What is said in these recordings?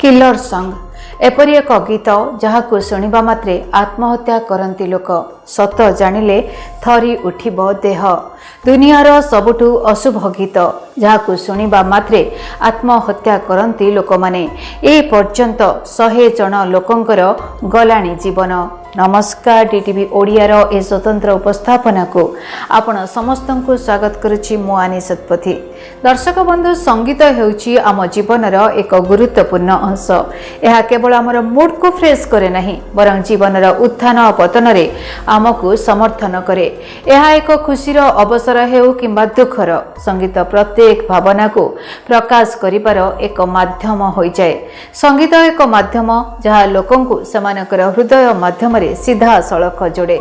Killer song एपरी एक गीत जहां शुणा मात्रे आत्महत्या करती लोक सत जानिले थरी उठिब देह दुनियार सबुठु अशुभ गीत जहां शुणा मात्रे आत्महत्या करती लोक माने ए पर्यंत 100 जन लोकंकर गलाणी जीवन। नमस्कार डीटीवी ओडियार ए स्वतंत्र उपस्थापना को आपण समस्त को स्वागत करुछि मु आनी सतपथी। दर्शक बंधु संगीत हेउछि आम जीवनर एक गुरुत्वपूर्ण अंश। यह केवल आमर मूड को फ्रेश करे नहीं बरं जीवनर उत्थान पतन रे आमको समर्थन करे। यह एक खुशीर अवसर हेउ किंबा दुखर संगीत प्रत्येक भावना को प्रकाश करिबार एक माध्यम होई जाए। संगीत एक माध्यम जहाँ लोकंकु समानकर हृदय माध्यम सीधा सड़क जोड़े।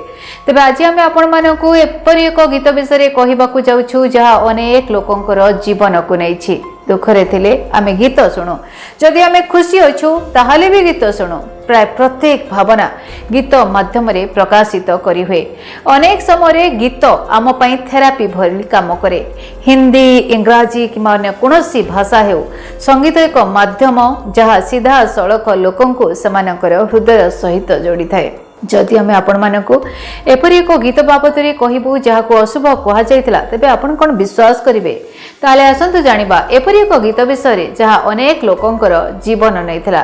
तेबे आज आम आपण मानकु एपरि एक गीत विषय कहबाकू जाउछु जहाँ अनेक लोकंकर जीवन को नहीं दुखरे थिले आमे गीत शुणु, जदि आमे खुशी अछु ताहाले भी गीत शुणु। प्राय प्रत्येक भावना गीत माध्यम रे प्रकाशित करी हुए। अनेक समय गीत आम पई थेरापी भली काम करे। हिंदी इंग्राजी कि अन्य कोनोसी भाषा हेउ संगीत एक माध्यम जहाँ सीधा सड़क लोकंकु समानकर हृदय सहित जोड़ी थाए। जदि आमे आपण मानकु एपरि एक गीत बाबत रे कहिबु जहाको अशुभ कहा जायतिला तेबे आपण कोन विश्वास करिवे? ताले आसंतु जानिबा एपरि एक गीत विषय जहाँ अनेक लोकंकर जीवन नैथिला।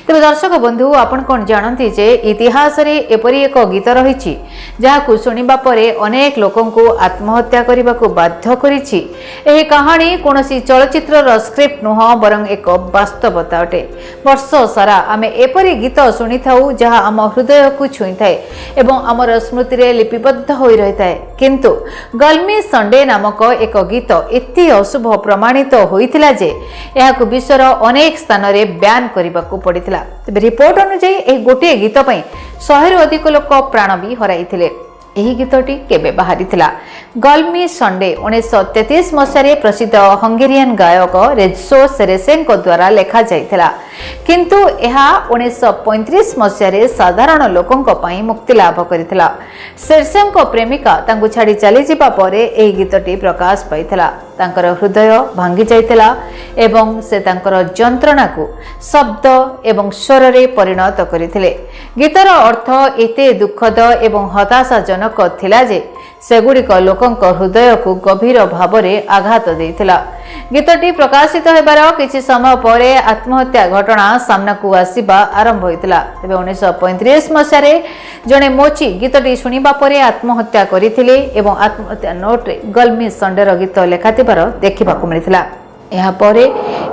तेबे दर्शक बंधु आपण कोन जानती जे इतिहास रे एपरि एक गीत रहिछि जहाको सुनिबा परे अनेक लोकंकु आत्महत्या करिबाकू बाध्य करिछि। एही कहानी कोनोसी चलचित्रर स्क्रिप्ट नुह बरं एक वास्तवता अटे। वर्ष सारा आमे एपरि गीत सुनि थाउ जहाँ आम हृदय को छुई थाए एवं आमर स्मृति रे लिपिबद्ध होई रही थाए। किंतु गल्मी संडे नामक एक गीत एति अशुभ प्रमाणित होइथिला जे एहाकु विश्वर अनेक स्थान रे बैन करबाकू पड़िथिला। तबे रिपोर्ट अनुसार एही गोटे गीत पई 100 रु अधिक लोक प्राण भी हराइथिले। एही गीतटी केबे बाहरिथिला? गल्मी संडे 1933 मसीह प्रसिद्ध हंगेरियन गायक रेजो सेरेसेंक द्वारा लेखा जाइथिला। किंतु एहा 1935 मसीह साधारण लोकंक पई मुक्ति लाभ करिथिला। सेरेसेंक प्रेमिका तांकु छाड़ी चली जिबा परे एही गीतटी प्रकाश पाइथिला। तांकर हृदय भांगी जाइथिला एवं से तांकर जंत्रणा को शब्द एवं स्वर रे परिणत करिथिले। गीतर अर्थ एते दुखद एवं हताशाजनक थिला जे सेगुड़िक लोकंक हृदय को गभीर भाव में आघात देथिला। गीतटी प्रकाशित हेबार किछि समय परे आत्महत्या घटना सामना को आसीबा आरंभ होइतिला। तेबे 1935 मसीह जणे मोची गीतटी सुनिबा परे आत्महत्या करिथिले एवं आत्महत्या नोट रे गल्मी संडेर गीत लेखाथिबार देखिबाकू मिलिथिला। यहाँ परे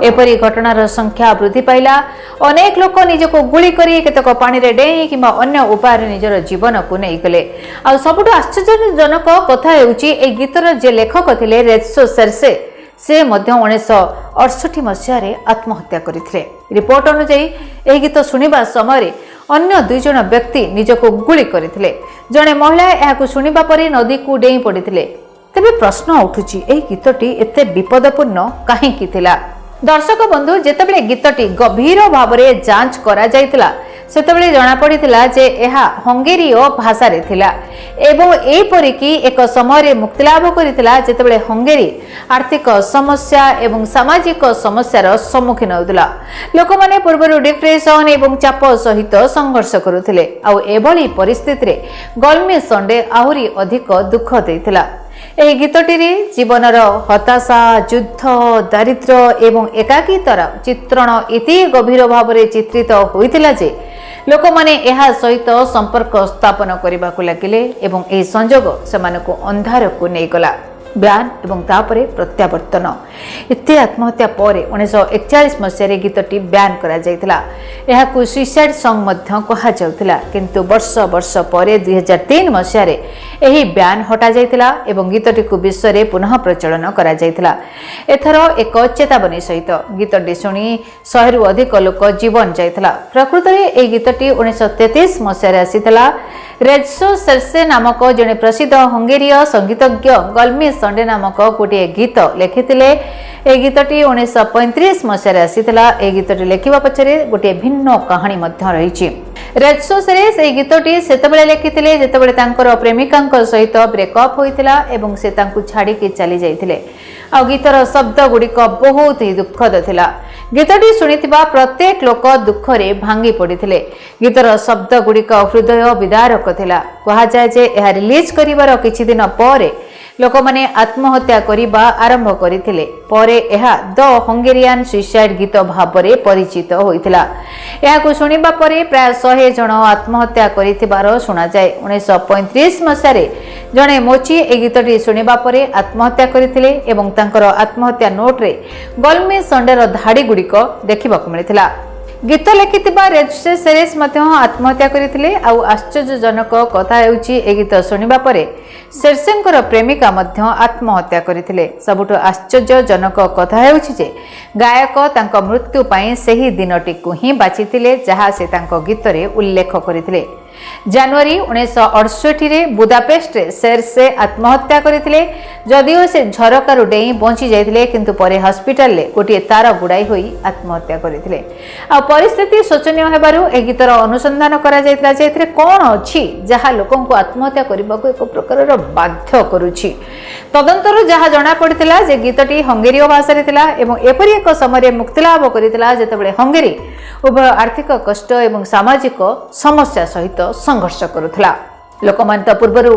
एपरी घटनार संख्या वृद्धि पाइला। अनेक लोक निजको गुली करी केतक पानी रे डेई किंबा अन्य उपाय निजर जीवन को नहीं गले। आ सबुठ आश्चर्यजनक कथा हेउची ए गीतर जे लेखक थिले रेजो सेरेसे से मध्य 1968 मसीह आत्महत्या करथिले। रिपोर्ट अनुसार ए गीत सुनिबा समय अन्य 2 जन व्यक्ति निजको गुली करथिले। जणे महिला एहाकु सुनिबा परे नदी को डेई पड़िथिले। तेबे प्रश्न उठुची ए गीतटी एते विपदपूर्ण काहेकि थिला? दर्शक बंधु जेतेबेले गीतटी गभीर भाव में जांच करा जायतिला सेतेबेले जाना पड़िथिला जे एहा हंगेरीय भाषा रे थिला एवं एपरि कि एक समय रे मुक्ति लाभ करिथिला जेतेबेले हंगेरी आर्थिक समस्या एवं सामाजिक समस्यार सम्मुखीन होउतिला। लोक माने पूर्वरु डिप्रेशन एवं चाप सहित संघर्ष करुथिले। आ एभली परिस्थिति रे गल्मी संडे आहुरी अधिक दुख देथिला। एही गीतटी जीवनर हताशा युद्ध दारिद्र्य एवं एकाकीतार चित्रण एति गभीर भाव में चित्रित होइतिला जे लोक माने एहा सहित संपर्क स्थापन करने को लगिले एवं एही संजोग सेमानकु अंधार को नहीं गला। ब्यान एवं तापरे प्रत्यावर्तन एते आत्महत्या पर 1941 मसीह गीतटी बैन करा जायतिला। एहाकु सुइसाइड सॉन्ग मध्य कहा जाउतिला। किंतु वर्ष वर्ष पर 2003 मसीह एही बैन हटा जायतिला एवं गीतटी को विश्व रे पुनः प्रचलन करा जायतिला। एथर एक चेतावनी सहित गीतटी सुनी 100 रु अधिक लोक जीवन जायतिला। प्रकृत रे एही गीतटी 1933 मसीह आसीतिला। रेजो सेरेसे नामक जने प्रसिद्ध हंगेरीय संगीतज्ञ गल्मी संडे नामक गोटे गीत लिखिथिले। ए गीतटी 1935 मसीह आसीतिला। ए गीतटी लेखिबा पछरे गोटे भिन्न कहानी मध्य रहिछि। रेजो सेरेस ए गीतटी सेतेबेले लिखिथिले जेतेबेले तांकर प्रेमिकांक सहित ब्रेकअप होइतिला एवं से तांकु छाड़ी के चली जाइथिले। आ गीतर शब्द गुड़िक बहुत ही दुखद थिला। गीतटी शुणिथिबा प्रत्येक लोक दुखरे भांगी पड़िथिले। गीतर शब्द गुड़िक हृदय विदारक थिला। कहा जाय जे यह रिलीज करिवार किछि दिन परे लोक माने आत्महत्या करिबा आरंभ करिथिले। परे यह द हंगेरियन सुइसाइड गीत भाबरे परिचित होइथिला। याकु सुनिबा परे प्राय 100 जन आत्महत्या करिथिबार सुना जाय। 1935 मसारे जणे मोची ए गीतटी सुनिबा परे आत्महत्या करिथिले एवं तांकर आत्महत्या नोट रे गलमी संडेर धाड़ी गुड़िक देखिबाकु मिलिथिला। गीत लिखिथिबा रेजिस्टर सेरेस मध्य आत्महत्या करिथिले। आउ आश्चर्यजनक कथा हेउची ए गीत सुनिबा परे शेरसेंकर प्रेमिका मध्य आत्महत्या करिथिले। सबुठु आश्चर्यजनक कथा हेउची जे गायक तांको मृत्यु पई सेही दिनटी को ही बाचिथिले जहा से तांको गीतरे उल्लेख करिथिले। जनवरी 1968 रे बुदापेस्ट रे शेरसे आत्महत्या करिथिले। जदिओ से झरकारु डेई बंची जाइथिले किंतु परे हॉस्पिटल ले गोटे तार गुड़ाई होई आत्महत्या करिथिले। आ परिस्थिति शोचनीय हेबारु ए गीतर अनुसंधान करा जाइतला जे एथिरे कोन अछि जहा लोकन को आत्महत्या करिबाकू एक प्रकारर बाध्य करूछि। तदंतर जहा जणा पड़िथिला जे गीतटी हंगेरियो भाषा रे थिला एवं एपरि एक समय मुक्ति लाभ करिथिला जेतेबेले हंगेरी उभय आर्थिक कष्ट एवं सामाजिक समस्या सहित संघर्ष करुथिला। लोकमान तो पूर्वर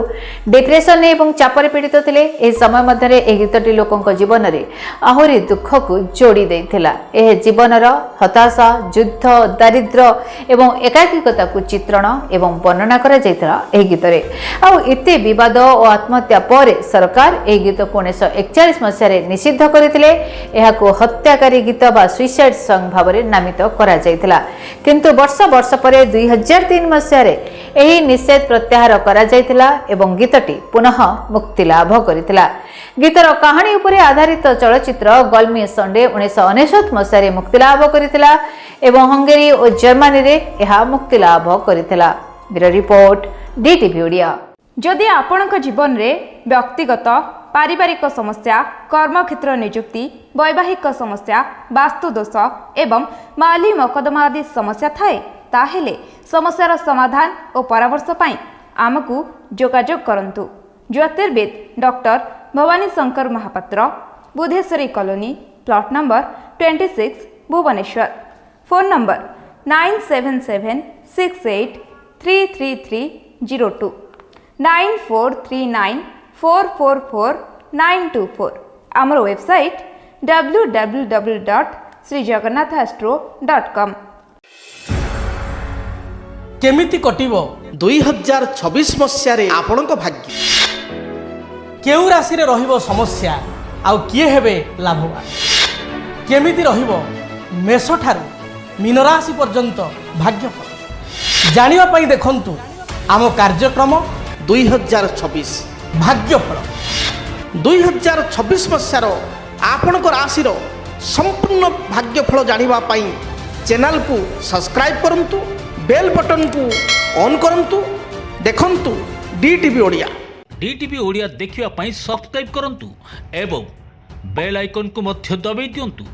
डिप्रेशन एवं चापर पीड़ित थिले। ए समय मध्यरे ए गीतटी लोकंक जीवन रे आहुरी दुख को जोड़ी देथिला। ए जीवनर हताशा, युद्ध, दारिद्र्य एवं एकाकीकता को चित्रण एवं वर्णना करा जायतिला ए गीतरे। आ एते विवाद और आत्महत्या पर सरकार ए गीत को 1941 मसिया रे निषिद्ध करथिले। एहा को हत्याकारी गीत बा सुइसाइड सॉन्ग भाबरे नामित करा जायतिला। किंतु वर्ष परे 2003 मसिया रे एही निषेध प्रत्याहार करा जायतिला एवं गीतटी पुनः मुक्ति लाभ करितिला। गीतर कहानी उपरे आधारित चलचित्र गलमी संडे 1999 मसिया रे मुक्ति लाभ करितिला एवं हंगेरी और जर्मनी रे एहा मुक्ति लाभ करितिला। Bureau report DTV Odia. जदि आपणक जीवन रे व्यक्तिगत पारिवारिक समस्या, कर्मक्षेत्र नियुक्ति, वैवाहिक समस्या, वास्तु दोष एवं माली मकदमा आदि समस्या थाए ताहेले समस्यार समाधान और परामर्श पाई आमको जोगाजोग करंतु। ज्योतिर्विद doctor Bhabani Shankar Mahapatra, Budheswari colony, plot number 26, Bhubaneswar. Phone number 9776833302 9439444924। आमर वेबसाइट www.srijagannathastro.com। केमिति कटिबो 2026 मसियारे आपणक भाग्य केउ राशि रे रहिबो समस्या आउ किए हेबे लाभवान केमिति रहिबो मेष ठारू मीन राशि पर्यंत भाग्यफल जानिबा पई देखंतु आम कार्यक्रम 2026 भाग्यफल। 2026 मसियार आपणक राशि रो संपूर्ण भाग्यफल जानिबा पई चैनल को सब्सक्राइब करंतु, बेल बटन को ऑन करंतु, देखंतु डीटीवी ओडिया। डीटीवी ओडिया देखिवा पई सब्सक्राइब करंतु एवं बेल आइकन को मध्य दबाई दियंतु।